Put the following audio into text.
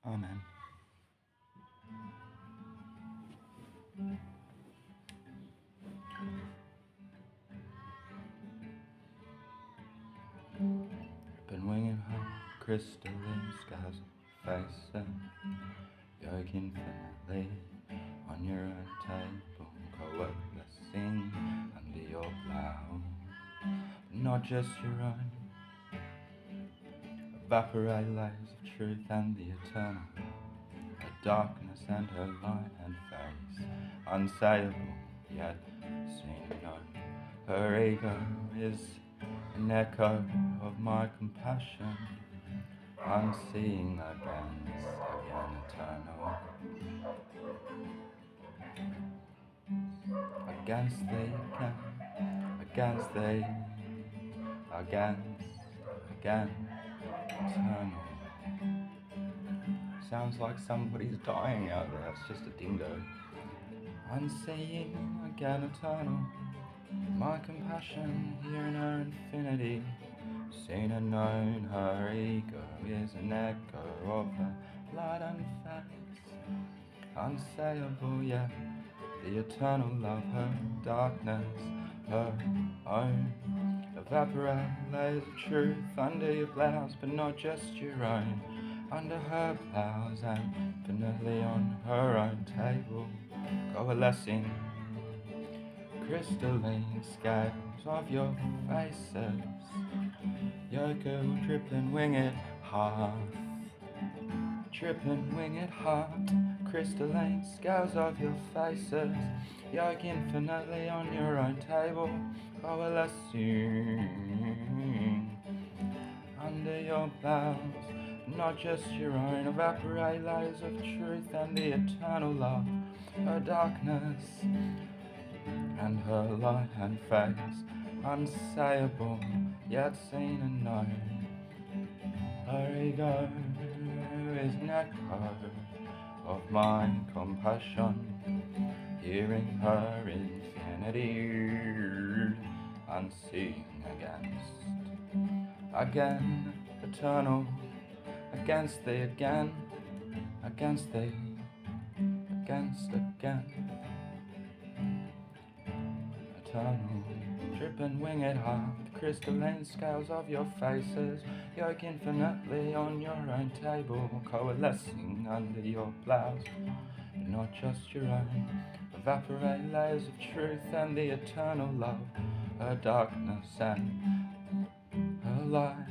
Amen. Been winging home, crystalline skies of faces. You're infinitely on your own table, coalescing under your blouse. But not just your own, evaporate layers of truth and the eternal. Her darkness and her light and face, unsayable yet seen and known. Her ego is an echo of my compassion, unseeing again eternal. Against thee against thee, again, eternal. Sounds like somebody's dying out there, it's just a dingo. Unseeing again eternal, my compassion here in her infinity. Seen and known, her ego is an echo of her light and face. Unsayable yet, the eternal love, her darkness, her own. Evaporate layers of truth under your blouse, but not just your own. Under her blouse and infinitely on her own table, coalescing crystalline scales of your faces. Yoko dripping winged heart, dripping winged heart, crystalline scales of your faces. Yoke infinitely on your own table, coalescing under your blouse, not just your own. Evaporate layers of truth and the eternal love, her darkness and her light and face, unsayable yet seen and known. Her ego is an echo of my compassion, hearing her infinity, unseeing again, eternal, against thee again, against thee, again, eternal, dripping winged heart, the crystalline scales of your faces, yoke infinitely on your own table, coalescing under your blouse, but not just your own. Evaporate layers of truth and the eternal love, her darkness and her light